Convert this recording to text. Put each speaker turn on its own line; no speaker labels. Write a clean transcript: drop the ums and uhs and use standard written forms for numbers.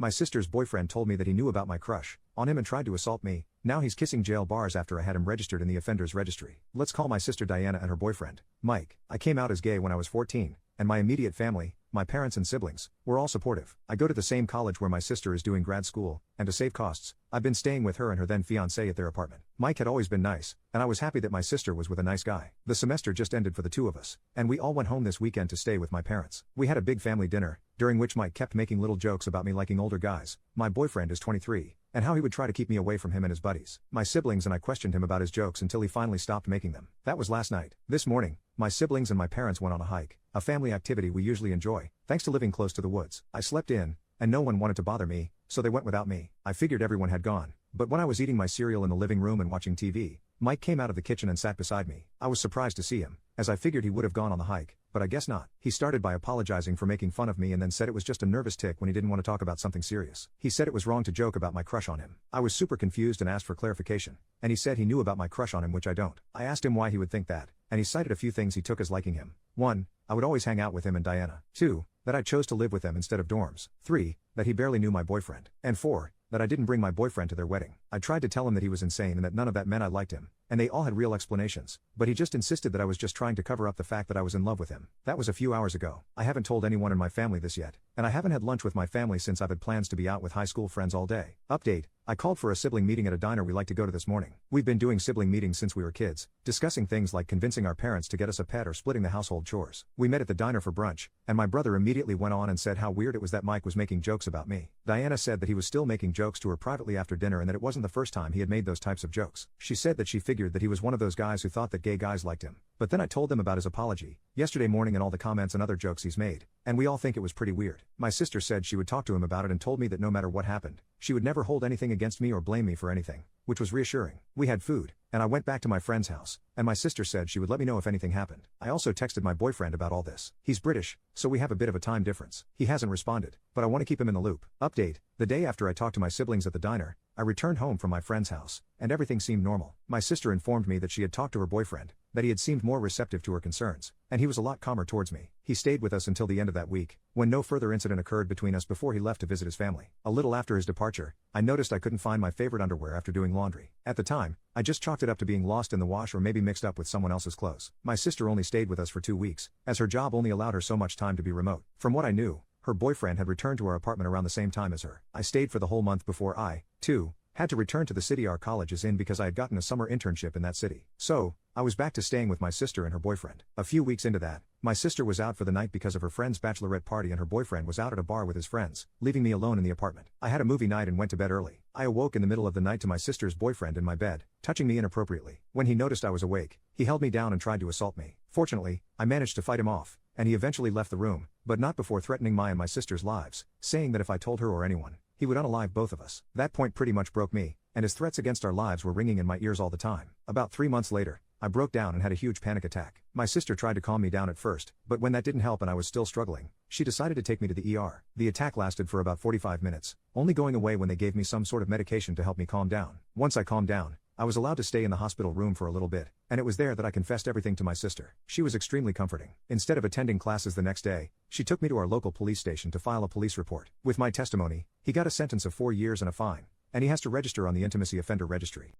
My sister's boyfriend told me that he knew about my crush on him and tried to assault me. Now he's kissing jail bars after I had him registered in the offenders registry. Let's call my sister Diana and her boyfriend, Mike. I came out as gay when I was 14, and my immediate family, my parents and siblings, were all supportive. I go to the same college where my sister is doing grad school, and to save costs, I've been staying with her and her then fiancé at their apartment. Mike had always been nice, and I was happy that my sister was with a nice guy. The semester just ended for the two of us, and we all went home this weekend to stay with my parents. We had a big family dinner, during which Mike kept making little jokes about me liking older guys. My boyfriend is 23, and how he would try to keep me away from him and his buddies. My siblings and I questioned him about his jokes until he finally stopped making them. That was last night. This morning, my siblings and my parents went on a hike, a family activity we usually enjoy, thanks to living close to the woods. I slept in, and no one wanted to bother me, so they went without me. I figured everyone had gone, but when I was eating my cereal in the living room and watching TV, Mike came out of the kitchen and sat beside me. I was surprised to see him, as I figured he would have gone on the hike, but I guess not. He started by apologizing for making fun of me and then said it was just a nervous tick when he didn't want to talk about something serious. He said it was wrong to joke about my crush on him. I was super confused and asked for clarification, and he said he knew about my crush on him, which I don't. I asked him why he would think that, and he cited a few things he took as liking him. 1. I would always hang out with him and Diana. 2. That I chose to live with them instead of dorms. 3. That he barely knew my boyfriend. And 4. That I didn't bring my boyfriend to their wedding. I tried to tell him that he was insane and that none of that meant I liked him, and they all had real explanations, but he just insisted that I was just trying to cover up the fact that I was in love with him. That was a few hours ago. I haven't told anyone in my family this yet, and I haven't had lunch with my family since I've had plans to be out with high school friends all day. Update: I called for a sibling meeting at a diner we like to go to this morning. We've been doing sibling meetings since we were kids, discussing things like convincing our parents to get us a pet or splitting the household chores. We met at the diner for brunch, and my brother immediately went on and said how weird it was that Mike was making jokes about me. Diana said that he was still making jokes to her privately after dinner and that it wasn't the first time he had made those types of jokes. She said that she figured that he was one of those guys who thought that gay guys liked him. But then I told them about his apology yesterday morning and all the comments and other jokes he's made, and we all think it was pretty weird. My sister said she would talk to him about it and told me that no matter what happened, she would never hold anything against me or blame me for anything, which was reassuring. We had food, and I went back to my friend's house, and my sister said she would let me know if anything happened. I also texted my boyfriend about all this. He's British, so we have a bit of a time difference. He hasn't responded, but I want to keep him in the loop. Update: the day after I talked to my siblings at the diner, I returned home from my friend's house, and everything seemed normal. My sister informed me that she had talked to her boyfriend, that he had seemed more receptive to her concerns, and he was a lot calmer towards me. He stayed with us until the end of that week, when no further incident occurred between us before he left to visit his family. A little after his departure, I noticed I couldn't find my favorite underwear after doing laundry. At the time, I just chalked it up to being lost in the wash or maybe mixed up with someone else's clothes. My sister only stayed with us for 2 weeks, as her job only allowed her so much time to be remote. From what I knew, her boyfriend had returned to our apartment around the same time as her. I stayed for the whole month before I, too, had to return to the city our college is in because I had gotten a summer internship in that city. So, I was back to staying with my sister and her boyfriend. A few weeks into that, my sister was out for the night because of her friend's bachelorette party and her boyfriend was out at a bar with his friends, leaving me alone in the apartment. I had a movie night and went to bed early. I awoke in the middle of the night to my sister's boyfriend in my bed, touching me inappropriately. When he noticed I was awake, he held me down and tried to assault me. Fortunately, I managed to fight him off, and he eventually left the room, but not before threatening my and my sister's lives, saying that if I told her or anyone, he would unalive both of us. That point pretty much broke me, and his threats against our lives were ringing in my ears all the time. About 3 months later, I broke down and had a huge panic attack. My sister tried to calm me down at first, but when that didn't help and I was still struggling, she decided to take me to the ER. The attack lasted for about 45 minutes, only going away when they gave me some sort of medication to help me calm down. Once I calmed down, I was allowed to stay in the hospital room for a little bit, and it was there that I confessed everything to my sister. She was extremely comforting. Instead of attending classes the next day, she took me to our local police station to file a police report. With my testimony, he got a sentence of 4 years and a fine, and he has to register on the intimacy offender registry.